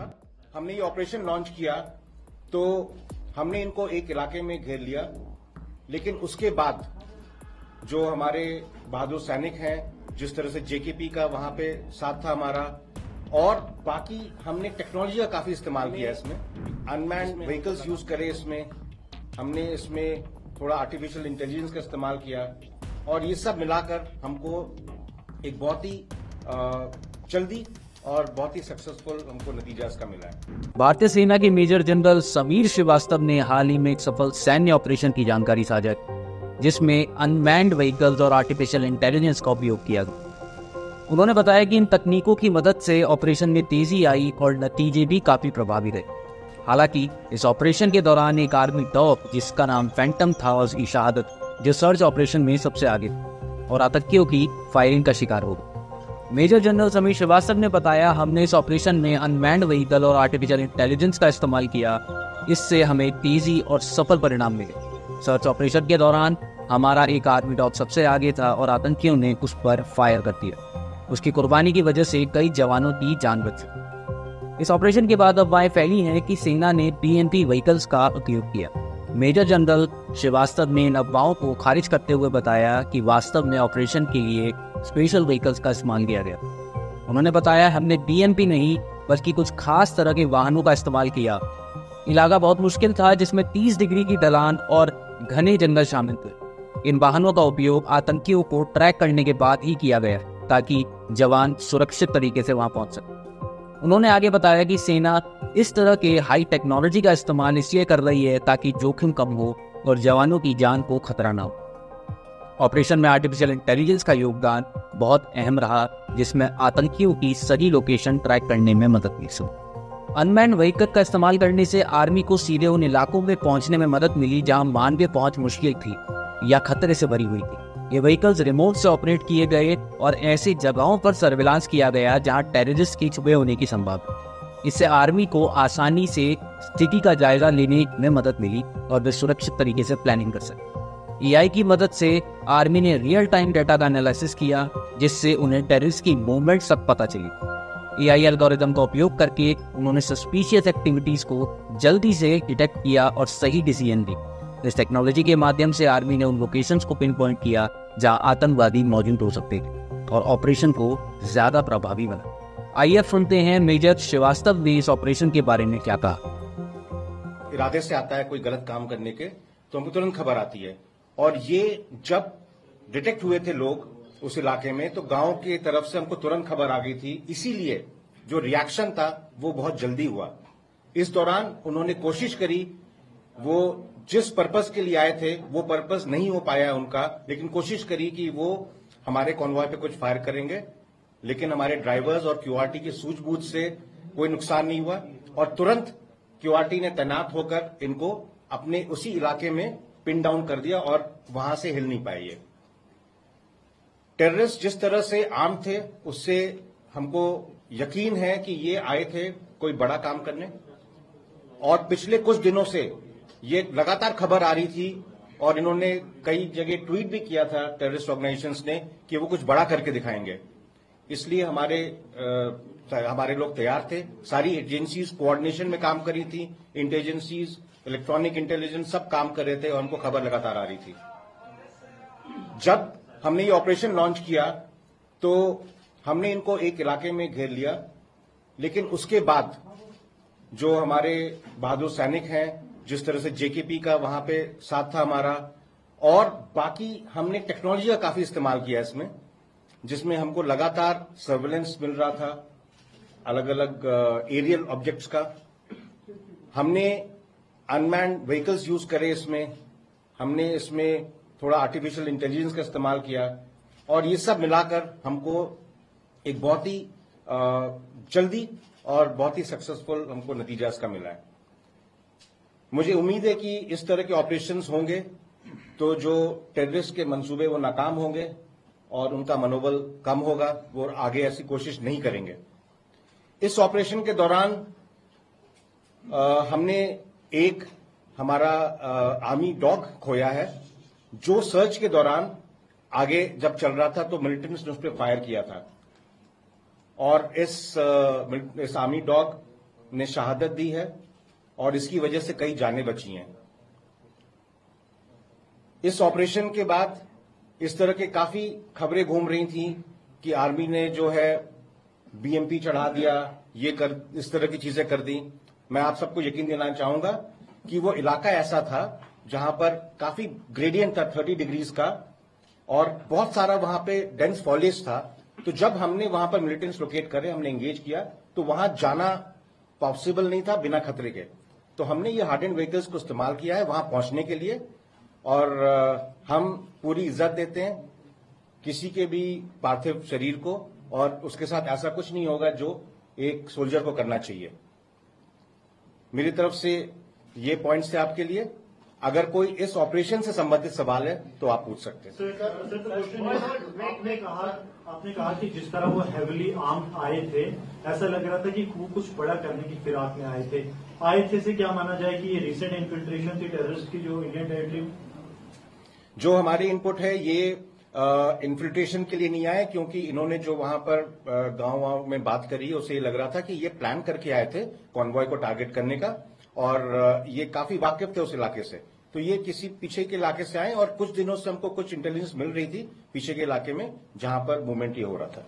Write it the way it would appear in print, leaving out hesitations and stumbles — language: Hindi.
जब हमने ये ऑपरेशन लॉन्च किया तो हमने इनको एक इलाके में घेर लिया, लेकिन उसके बाद जो हमारे बहादुर सैनिक हैं, जिस तरह से जेकेपी का वहां पे साथ था हमारा, और बाकी हमने टेक्नोलॉजी का काफी इस्तेमाल किया इसमें, अनमैन्ड व्हीकल्स यूज करे इसमें, हमने इसमें थोड़ा आर्टिफिशियल इंटेलिजेंस का इस्तेमाल किया, और ये सब मिलाकर हमको एक बहुत ही जल्दी और बहुत ही सक्सेसफुल हमको नतीजा इसका मिला है। भारतीय सेना के मेजर जनरल समीर श्रीवास्तव ने हाल ही में एक सफल सैन्य ऑपरेशन की जानकारी साझा की, जिसमें अनमैन्ड व्हीकल्स और आर्टिफिशियल इंटेलिजेंस का उपयोग किया गया। उन्होंने बताया कि इन तकनीकों की मदद से ऑपरेशन में तेजी आई और नतीजे भी काफी प्रभावी रहे। हालांकि इस ऑपरेशन के दौरान एक आर्मी डॉग जिसका नाम फैंटम था और उसकी शहादत, जो सर्च ऑपरेशन में सबसे आगे थी और आतंकियों की फायरिंग का शिकार हो गई। मेजर जनरल समीर श्रीवास्तव ने बताया, हमने इस ऑपरेशन में अनमैन्ड व्हीकल और आर्टिफिशियल इंटेलिजेंस का इस्तेमाल किया, इससे हमें तेजी और सफल परिणाम मिले। सर्च ऑपरेशन के दौरान हमारा एक आर्मी डॉग सबसे आगे था और आतंकियों ने उस पर फायर कर दिया। उसकी कुर्बानी की वजह से कई जवानों की जान बची। इस ऑपरेशन के बाद अफवाहें फैली हैं कि सेना ने बीएमपी व्हीकल्स का उपयोग किया। मेजर जनरल श्रीवास्तव ने इन अफवाहों को खारिज करते हुए बताया कि वास्तव में ऑपरेशन के लिए स्पेशल व्हीकल्स का इस्तेमाल किया गया। उन्होंने बताया, हमने बीएमपी नहीं बल्कि कुछ खास तरह के वाहनों का इस्तेमाल किया। इलाका बहुत मुश्किल था, जिसमें 30 डिग्री की ढलान और घने जंगल शामिल थे। इन वाहनों का उपयोग आतंकियों को ट्रैक करने के बाद ही किया गया ताकि जवान सुरक्षित तरीके से वहां पहुंच सके। उन्होंने आगे बताया कि सेना इस तरह के हाई टेक्नोलॉजी का इस्तेमाल इसलिए कर रही है ताकि जोखिम कम हो और जवानों की जान को खतरा ना हो। ऑपरेशन में आर्टिफिशियल इंटेलिजेंस का योगदान बहुत अहम रहा, जिसमें आतंकियों की सही लोकेशन ट्रैक करने में मदद मिली। अनमैन्ड व्हीकल का इस्तेमाल करने से आर्मी को सीधे उन इलाकों में पहुंचने में मदद मिली जहां मानवीय पहुंच मुश्किल थी या खतरे से भरी हुई थी। ये व्हीकल्स रिमोट से ऑपरेट किए गए और ऐसी जगहों पर सर्विलांस किया गया जहां टेररिस्ट की छुपे होने की संभावना। इससे आर्मी को आसानी से स्थिति का जायजा लेने में मदद मिली और वे सुरक्षित तरीके से प्लानिंग कर सके। एआई की मदद से आर्मी ने रियल टाइम डाटा का एनालिसिस किया, जिससे उन्हें टेररिस्ट की मूवमेंट सब पता चली। एआई एल्गोरिथम का उपयोग करके उन्होंने सस्पिशियस एक्टिविटीज को जल्दी से डिटेक्ट किया और सही डिसीजन ली। इस टेक्नोलॉजी के माध्यम से आर्मी ने उन लोकेशंस को पिन पॉइंट किया जहां आतंकवादी मौजूद हो सकते थे और ऑपरेशन को ज्यादा प्रभावी बना। आइए सुनते हैं मेजर श्रीवास्तव ने इस ऑपरेशन के बारे में क्या कहा। इरादे से आता है कोई गलत काम करने के तो हमको तुरंत खबर आती है, और ये जब डिटेक्ट हुए थे लोग उस इलाके में तो गांव की तरफ से हमको तुरंत खबर आ गई थी, इसीलिए जो रिएक्शन था वो बहुत जल्दी हुआ। इस दौरान उन्होंने कोशिश करी, वो जिस पर्पस के लिए आए थे वो पर्पस नहीं हो पाया उनका, लेकिन कोशिश करी कि वो हमारे कॉन्वॉय पे कुछ फायर करेंगे, लेकिन हमारे ड्राइवर्स और क्यूआरटी की सूझबूझ से कोई नुकसान नहीं हुआ और तुरंत क्यूआरटी ने तैनात होकर इनको अपने उसी इलाके में पिन डाउन कर दिया और वहां से हिल नहीं पाए। ये टेररिस्ट जिस तरह से आर्म थे उससे हमको यकीन है कि ये आए थे कोई बड़ा काम करने, और पिछले कुछ दिनों से ये लगातार खबर आ रही थी और इन्होंने कई जगह ट्वीट भी किया था टेररिस्ट ऑर्गेनाइजेशंस ने कि वो कुछ बड़ा करके दिखाएंगे। इसलिए हमारे लोग तैयार थे, सारी एजेंसीज कोऑर्डिनेशन में काम कर रही थी, इंटेलिजेंसीज, इलेक्ट्रॉनिक इंटेलिजेंस सब काम कर रहे थे और हमको खबर लगातार आ रही थी। जब हमने ये ऑपरेशन लॉन्च किया तो हमने इनको एक इलाके में घेर लिया, लेकिन उसके बाद जो हमारे बहादुर सैनिक हैं, जिस तरह से जेकेपी का वहां पे साथ था हमारा, और बाकी हमने टेक्नोलॉजी का काफी इस्तेमाल किया इसमें, जिसमें हमको लगातार सर्विलेंस मिल रहा था अलग अलग एरियल ऑब्जेक्ट्स का। हमने अनमैन्ड व्हीकल्स यूज करे इसमें, हमने इसमें थोड़ा आर्टिफिशियल इंटेलिजेंस का इस्तेमाल किया, और ये सब मिलाकर हमको एक बहुत ही जल्दी और बहुत ही सक्सेसफुल हमको नतीजा इसका मिला है। मुझे उम्मीद है कि इस तरह के ऑपरेशंस होंगे तो जो टेररिस्ट के मंसूबे वो नाकाम होंगे और उनका मनोबल कम होगा, वो आगे ऐसी कोशिश नहीं करेंगे। इस ऑपरेशन के दौरान हमने एक हमारा आर्मी डॉग खोया है, जो सर्च के दौरान आगे जब चल रहा था तो मिलिटेंट्स ने उस पर फायर किया था, और इस आर्मी डॉग ने शहादत दी है और इसकी वजह से कई जानें बची हैं। इस ऑपरेशन के बाद इस तरह के काफी खबरें घूम रही थी कि आर्मी ने जो है बीएमपी चढ़ा दिया, इस तरह की चीजें कर दी। मैं आप सबको यकीन दिलाना चाहूंगा कि वो इलाका ऐसा था जहां पर काफी ग्रेडियंट था 30 डिग्रीज का और बहुत सारा वहां पे डेंस फॉलेज था। तो जब हमने वहां पर मिलिटेंट्स लोकेट करे, हमने एंगेज किया, तो वहां जाना पॉसिबल नहीं था बिना खतरे के। तो हमने ये हार्डेंड व्हीकल्स को इस्तेमाल किया है वहां पहुंचने के लिए और हम पूरी इज्जत देते हैं किसी के भी पार्थिव शरीर को और उसके साथ ऐसा कुछ नहीं होगा जो एक सोल्जर को करना चाहिए। मेरी तरफ से ये पॉइंट्स थे आपके लिए। अगर कोई इस ऑपरेशन से संबंधित सवाल है तो आप पूछ सकते हैं। आपने कहा कि जिस तरह वो हेविली आर्म्ड आए थे, ऐसा लग रहा था कि वो कुछ बड़ा करने की फिराक में आए थे से क्या माना जाए कि ये रिसेंट इन्फिल्ट्रेशन थी टेररिस्ट की जो इंडियन टेरिटरी में? जो हमारी इनपुट है ये इन्फिल्ट्रेशन के लिए नहीं आए, क्योंकि इन्होंने जो वहां पर गांव में बात करी है उसे ये लग रहा था कि ये प्लान करके आए थे कॉन्वॉय को टारगेट करने का और ये काफी वाकिफ थे उस इलाके से। तो ये किसी पीछे के इलाके से आए और कुछ दिनों से हमको कुछ इंटेलिजेंस मिल रही थी पीछे के इलाके में जहां पर मूवमेंट ये हो रहा था।